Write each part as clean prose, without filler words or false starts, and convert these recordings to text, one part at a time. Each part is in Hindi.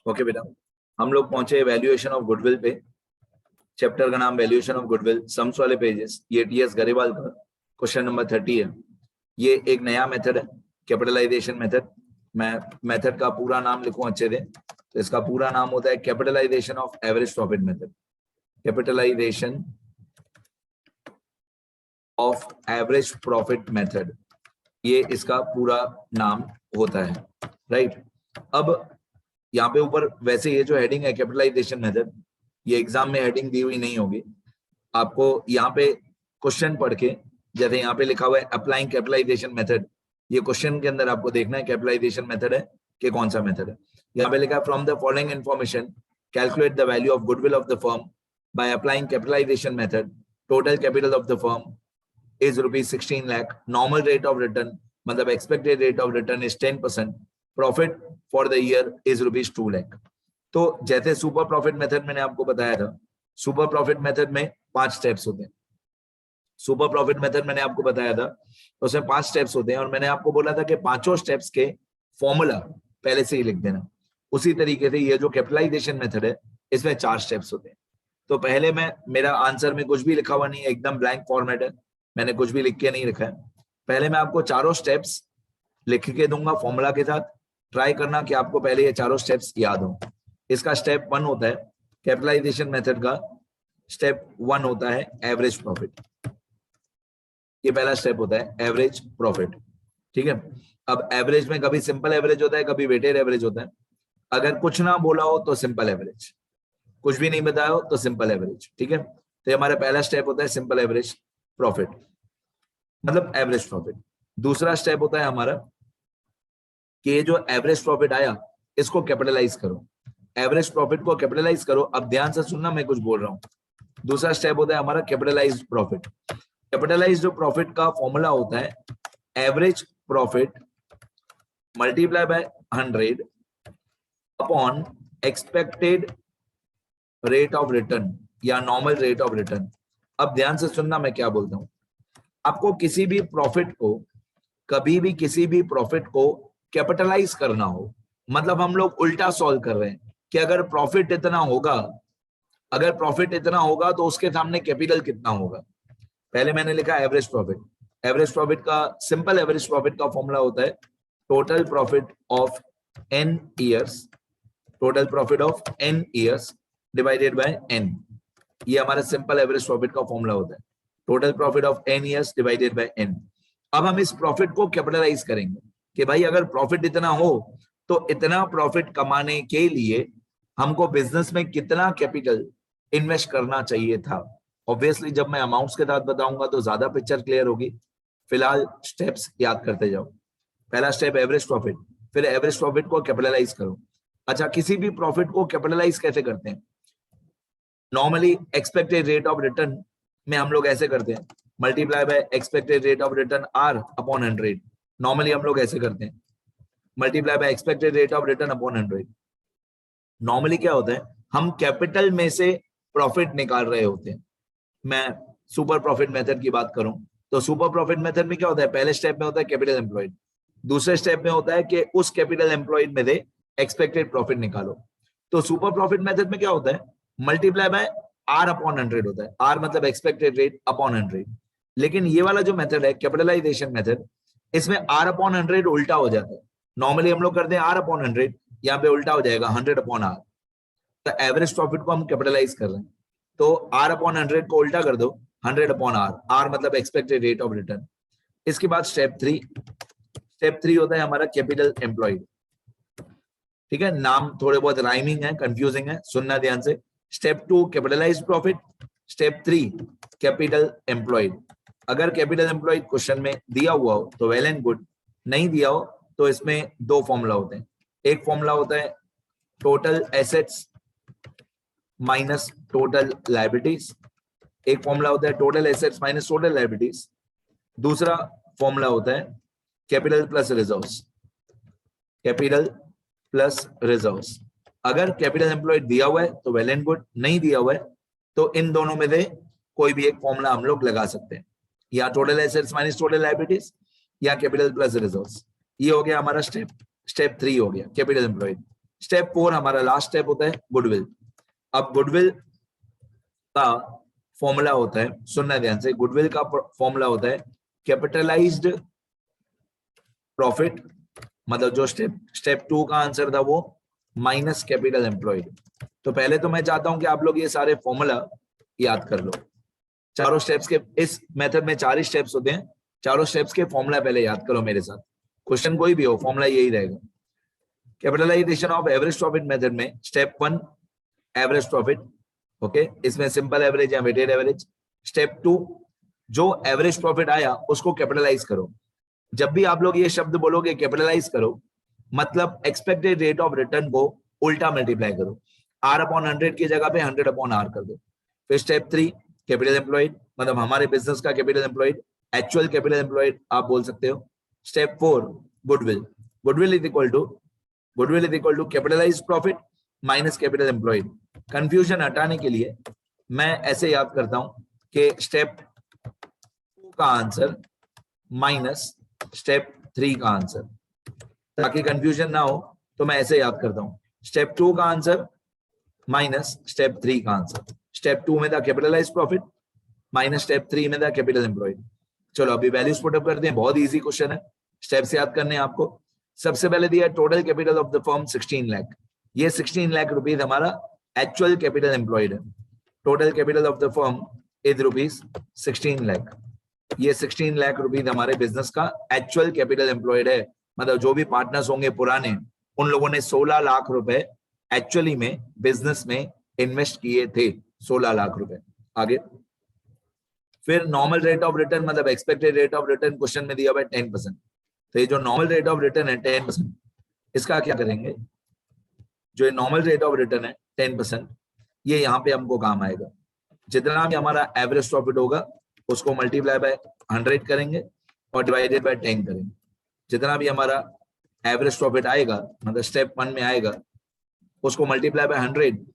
ओके बेटा, हम लोग पहुंचे वैल्यूएशन ऑफ गुडविल पे। चैप्टर का नाम वैल्यूएशन ऑफ गुडविल, सम्स वाले पेजेस। ये टीएस गरेवाल का क्वेश्चन नंबर 30 है। ये एक नया मेथड है, कैपिटलाइजेशन मेथड। मैं मेथड का पूरा नाम लिखूं अच्छे से, तो इसका पूरा नाम होता है capitalisation of average profit method. Capitalisation of average profit method, ये इसका पूरा नाम होता है, राइट। अब यहाँ पे ऊपर वैसे ये जो हेडिंग है कैपिटलाइजेशन मेथड, ये एग्जाम में हेडिंग दी हुई नहीं होगी आपको। यहाँ पे क्वेश्चन पढ़ के, जैसे यहाँ पे लिखा हुआ है अप्लाइंग कैपिटलाइजेशन मेथड, ये क्वेश्चन के अंदर आपको देखना है कैपिटलाइजेशन मेथड है कि कौन सा मेथड है। यहाँ पे लिखा है from the following information calculate the value of goodwill of the firm by applying capitalisation method. Total capital of the firm is ₹16 lakh. Normal rate of return, मतलब expected rate of return is 10%. Profit for the year is ₹2 lakh. तो जैसे सुपर प्रॉफिट मेथड मैंने आपको बताया था, सुपर प्रॉफिट मेथड में 5 स्टेप्स होते हैं। सुपर प्रॉफिट मेथड मैंने आपको बताया था, तो उसमें 5 स्टेप्स होते हैं, और मैंने आपको बोला था कि पांचों स्टेप्स के फॉर्मूला पहले से ही लिख देना। उसी तरीके से ये जो कैपिटलाइजेशन मेथड है, इसमें 4 स्टेप्स होते हैं। तो पहले मेरा आंसर में कुछ भी लिखा हुआ नहीं है, एकदम ब्लैंक फॉर्मेट है, मैंने कुछ भी लिख के नहीं रखा है। पहले मैं आपको चारों स्टेप्स लिख के दूंगा फॉर्मूला के साथ। ट्राई करना कि आपको पहले ये चारों स्टेप्स याद हो। इसका स्टेप 1 होता है कैपिटलाइजेशन मेथड का, स्टेप 1 होता है एवरेज प्रॉफिट। ये पहला स्टेप होता है एवरेज प्रॉफिट, ठीक है। अब एवरेज में कभी सिंपल एवरेज होता है, कभी वेटेड एवरेज होता है। अगर कुछ ना बोला हो तो सिंपल एवरेज, कुछ भी नहीं बताया हो तो सिंपल एवरेज, ठीक है। तो ये हमारा पहला स्टेप होता है सिंपल एवरेज प्रॉफिट, मतलब एवरेज प्रॉफिट। दूसरा स्टेप होता है हमारा कि ये जो एवरेज प्रॉफिट आया, इसको कैपिटलाइज करो। एवरेज प्रॉफिट को कैपिटलाइज करो। अब ध्यान से सुनना, मैं कुछ बोल रहा हूं। दूसरा स्टेप होता है हमारा कैपिटलाइज्ड प्रॉफिट। कैपिटलाइज्ड प्रॉफिट का फॉर्मूला होता है average profit multiply by 100 upon expected rate of return या नॉर्मल रेट ऑफ रिटर्न। अब ध्यान से सुनना मैं क्या बोलता हूं। आपको किसी भी प्रॉफिट को, कभी भी किसी भी प्रॉफिट को कैपिटलाइज करना हो, मतलब हम लोग उल्टा सॉल्व कर रहे हैं कि अगर प्रॉफिट इतना होगा, अगर प्रॉफिट इतना होगा तो उसके सामने कैपिटल कितना होगा। पहले मैंने लिखा एवरेज प्रॉफिट। एवरेज प्रॉफिट का, सिंपल एवरेज प्रॉफिट का फॉर्मूला होता है total profit of n years, total profit of n years divided by n। ये हमारा सिंपल एवरेज प्रॉफिट का फॉर्मूला होता है, total profit of n years divided by n। अब हम इस प्रॉफिट को कैपिटलाइज करेंगे कि भाई अगर प्रॉफिट इतना हो तो इतना प्रॉफिट कमाने के लिए हमको बिजनेस में कितना कैपिटल इन्वेस्ट करना चाहिए था। ऑब्वियसली जब मैं अमाउंट्स के साथ बताऊंगा तो ज्यादा पिक्चर क्लियर होगी। फिलहाल स्टेप्स याद करते जाओ। पहला स्टेप एवरेज प्रॉफिट, फिर एवरेज प्रॉफिट को कैपिटलाइज करो। अच्छा, किसी भी प्रॉफिट को कैपिटलाइज कैसे करते हैं? Normally expected rate of return में हम लोग ऐसे करते हैं, multiply by expected rate of return R upon 100। Normally हम लोग ऐसे करते हैं, multiply by expected rate of return upon 100। Normally क्या होता है, हम कैपिटल में से प्रॉफिट निकाल रहे होते हैं। मैं सुपर प्रॉफिट मेथड की बात करूं तो सुपर प्रॉफिट मेथड में क्या होता है, पहले स्टेप में होता है कैपिटल एम्प्लॉयड, दूसरे स्टेप में होता है कि उस कैपिटल एम्प्लॉयड में से एक्सपेक्टेड प्रॉफिट निकालो। तो सुपर प्रॉफिट मेथड में क्या होता है, मल्टीप्लाई बाय R अपॉन 100 होता है। R मतलब एक्सपेक्टेड रेट अपॉन 100। लेकिन ये वाला जो मेथड है कैपिटलाइजेशन मेथड, इसमें R अपॉन 100 उल्टा हो जाता है। नॉर्मली हम लोग करते हैं R अपॉन 100, यहाँ पे उल्टा हो जाएगा 100 अपॉन R। तो एवरेज प्रॉफिट को हम कैपिटलाइज कर रहे हैं, तो R अपॉन 100 को उल्टा कर दो, 100 अपॉन R। R मतलब एक्सपेक्टेड रेट ऑफ रिटर्न। इसके बाद स्टेप 3, स्टेप 3 होता है हमारा कैपिटल एम्प्लॉयड, ठीक है। नाम थोड़े बहुत राइमिंग है, कंफ्यूजिंग है, सुनना ध्यान से। Step 2 capitalised profit, step 3 capital employed. अगर कैपिटल एम्प्लॉयड क्वेश्चन में दिया हुआ हो तो वेल एंड गुड, नहीं दिया हो तो इसमें 2 फॉर्मूला होते हैं। एक फॉर्मूला होता है total assets minus total liabilities, एक फॉर्मूला होता है total assets minus total liabilities, दूसरा फॉर्मूला होता है capital plus reserves, capital plus reserves. अगर कैपिटल एम्प्लॉयड दिया हुआ है तो वेल एंड गुड, नहीं दिया हुआ है तो इन दोनों में से कोई भी एक फॉर्मूला हम लोग लगा सकते हैं, या total assets minus total liabilities या कैपिटल प्लस रिजर्व्स। ये हो गया हमारा स्टेप 3 हो गया कैपिटल एम्प्लॉयड। स्टेप 4 हमारा लास्ट स्टेप होता है गुडविल। अब गुडविल का फॉर्मूला होता है, सुनना ध्यान से, गुडविल का फॉर्मूला होता है कैपिटलाइज्ड प्रॉफिट, मतलब जो स्टेप 2 का आंसर था वो माइनस कैपिटल एम्प्लॉयड। तो पहले तो मैं चाहता हूं कि आप लोग ये सारे फॉर्मूला याद कर लो। चारों स्टेप्स के, इस मेथड में 4 ही स्टेप्स होते हैं, चारों स्टेप्स के फॉर्मूला पहले याद करो मेरे साथ। क्वेश्चन कोई भी हो फॉर्मूला यही रहेगा। Capitalisation of average profit method में स्टेप 1 एवरेज प्रॉफिट, ओके, इसमें सिंपल एवरेज या वेटेड एवरेज। स्टेप 2 जो एवरेज प्रॉफिट आया उसको कैपिटलाइज करो। जब भी आप लोग ये शब्द बोलोगे कैपिटलाइज करो, मतलब एक्सपेक्टेड रेट ऑफ रिटर्न को उल्टा मल्टीप्लाई करो, R/100 की जगह पे 100/R कर दो। फिर स्टेप 3 कैपिटल एम्प्लॉयड, मतलब हमारे बिजनेस का capital employed, actual capital employed आप बोल सकते हो। Step 4 goodwill, goodwill is equal to capitalised profit minus capital employed. Confusion हटाने के लिए मैं ऐसे याद करता हूं कि स्टेप 2 का आंसर माइनस स्टेप 3 का आंसर, ताकि कंफ्यूजन ना हो तो मैं ऐसे याद करता हूं, स्टेप 2 का आंसर माइनस स्टेप 3 का आंसर। स्टेप 2 में था कैपिटलाइज्ड प्रॉफिट माइनस स्टेप 3 में था कैपिटल एम्प्लॉयड। चलो अभी वैल्यूज पुटअप करते हैं, बहुत इजी क्वेश्चन है, स्टेप्स याद करने हैं आपको। सबसे पहले दिया total capital of the firm 16 lakh, ये 16 लाख रुपीज हमारा एक्चुअल कैपिटल एम्प्लॉयड है। Total capital of the firm is rupees 16 lakh, ये 16 लाख रुपीज हमारे बिजनेस का एक्चुअल कैपिटल एम्प्लॉयड है, मतलब जो भी पार्टनर्स होंगे पुराने, उन लोगों ने 16 लाख रुपए एक्चुअली में बिजनेस में इन्वेस्ट किए थे, 16 लाख रुपए। आगे फिर नॉर्मल रेट ऑफ रिटर्न, मतलब expected rate of return question में दिया हुआ है 10%। तो ये जो नॉर्मल रेट ऑफ रिटर्न है 10%, इसका क्या करेंगे, जो नॉर्मल रेट ऑफ रिटर्न है 10%, ये यहाँ पे हमको काम आएगा। जितना भी हमारा एवरेज प्रॉफिट होगा उसको मल्टीप्लाई बाय 100 करेंगे और डिवाइडेड बाय 10 करेंगे। जितना भी हमारा एवरेज प्रॉफिट आएगा, मतलब स्टेप 1 में आएगा, उसको multiply by 100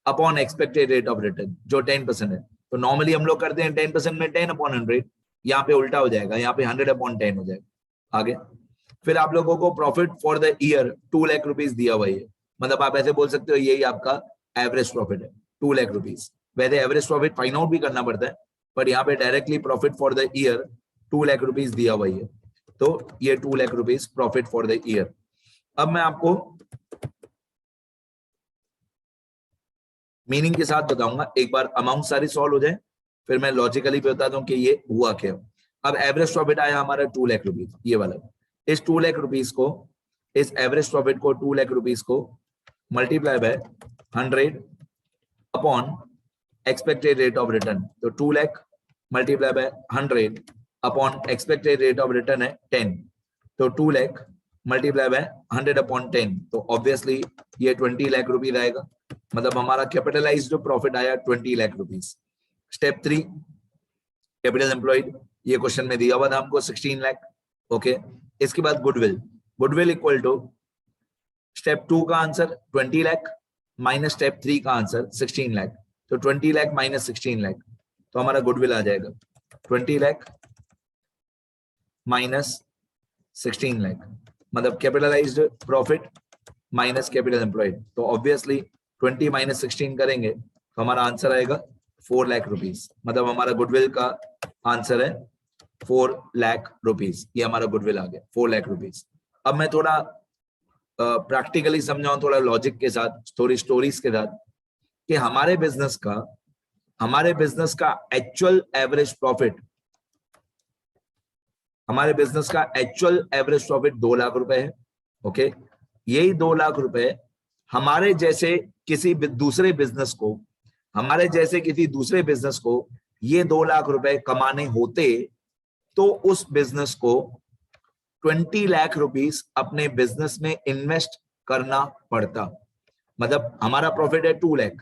upon expected rate of return जो 10% है। तो नॉर्मली हम लोग करते हैं 10% में 10/100, यहाँ पे उल्टा हो जाएगा, यहाँ पे 100/10 हो जाएगा। आगे फिर आप लोगों को profit for the year 2 lakh rupees दिया हुआ है, मतलब आप ऐसे बोल सकते हो यही आपका एवरेज प्रॉफिट है 2 लाख रुपीज। वैसे एवरेज प्रॉफिट फाइंड आउट भी करना पड़ता है, पर यहाँ पे directly profit for the year 2 lakh rupees दिया हुआ है, तो ये 2 lakh rupees profit for the year. अब मैं आपको मीनिंग के साथ बताऊंगा, एक बार अमाउंट सारी सॉल्व हो जाए फिर मैं लॉजिकली भी बताता हूँ कि ये हुआ क्या। अब एवरेज प्रॉफिट आया हमारा 2 लाख रुपीज, ये वाला। इस 2 लाख रुपीज को, इस एवरेज प्रॉफिट को 2 लाख रुपीज को multiply by 100 upon expected rate of return, तो 2 lakh multiply by 100 upon expected rate of return है 10, तो 2 लाख मल्टीप्लाई बाय 100/10, तो ऑब्वियसली ये 20 लाख रुपीज आएगा, मतलब हमारा कैपिटलाइज्ड प्रॉफिट आया 20 lakh rupees. Step 3 capital employed, ये क्वेश्चन में दिया हुआ था हमको 16 लाख, ओके। इसके बाद goodwill, goodwill equal to step 2 का आंसर 20 लाख माइनस स्टेप 3 का आंसर 16 लाख, तो 20 लाख माइनस 16 लाख, तो हमारा गुडविल आ जाएगा 20 लाख माइनस 16 लाख, मतलब capitalised profit minus capital employed, तो ऑब्वियसली 20 माइनस 16 करेंगे तो हमारा आंसर आएगा 4 लाख रुपीज, मतलब हमारा गुडविल का आंसर है 4 लाख रुपीज, ये हमारा गुडविल आ गया 4 लाख रुपीज। अब मैं थोड़ा प्रैक्टिकली समझाऊं, थोड़ा लॉजिक के साथ, थोड़ी स्टोरीज के साथ, कि हमारे बिजनेस का एक्चुअल एवरेज प्रॉफिट, हमारे बिजनेस का एक्चुअल एवरेज प्रॉफिट 2 लाख रुपए है, ओके। यही 2 लाख रुपए हमारे जैसे किसी दूसरे बिजनेस को, ये 2 लाख रुपए कमाने होते तो उस बिजनेस को 20 लाख रुपीस अपने बिजनेस में इन्वेस्ट करना पड़ता। मतलब हमारा प्रॉफिट है 2 लाख,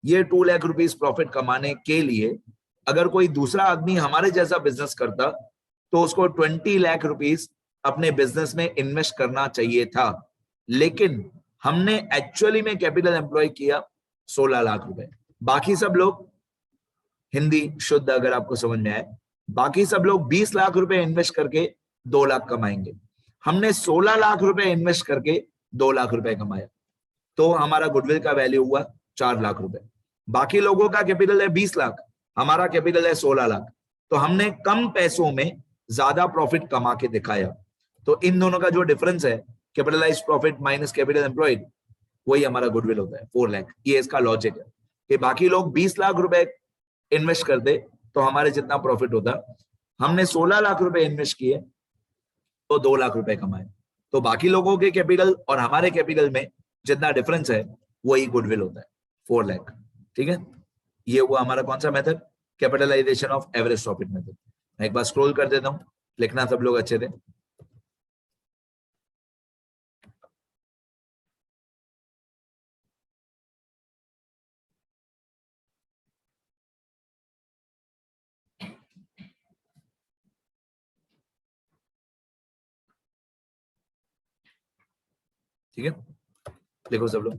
ये 2 लाख रुपीस प्रॉफिट कमाने के लिए अगर कोई दूसरा आदमी हमारे जैसा बिजनेस करता तो उसको 20 लाख रुपीस अपने बिजनेस में इन्वेस्ट करना चाहिए था, लेकिन हमने एक्चुअली में कैपिटल एम्प्लॉय किया 16 लाख रुपए। बाकी सब लोग, हिंदी शुद्ध अगर आपको समझ में आए, बाकी सब लोग 20 लाख रुपए इन्वेस्ट करके 2 लाख कमाएंगे, हमने 16 लाख रुपए इन्वेस्ट करके 2 लाख रुपए कमाया। तो हमारा गुडविल का वैल्यू हुआ 4 लाख रुपए। बाकी लोगों का कैपिटल है 20 लाख, हमारा कैपिटल है 16 लाख। तो हमने कम पैसों में ज्यादा प्रॉफिट कमा के दिखाया। तो इन दोनों का जो डिफरेंस है, capitalise profit minus capital employed, वही हमारा गुडविल होता है 4 लाख। ये इसका लॉजिक है कि बाकी लोग 20 लाख रुपए इन्वेस्ट करते तो हमारे जितना प्रॉफिट होता, हमने 16 लाख रुपए इन्वेस्ट किए तो 2 लाख रुपए कमाए। तो बाकी लोगों के कैपिटल और हमारे कैपिटल में जितना डिफरेंस है वही गुडविल होता है 4 लाख। ठीक है, ये हुआ हमारा कौन सा method, capitalisation of average profit method. मैं एक बार स्क्रॉल कर देता हूं, लिखना सब लोग अच्छे थे। ठीक है, देखो सब लोग,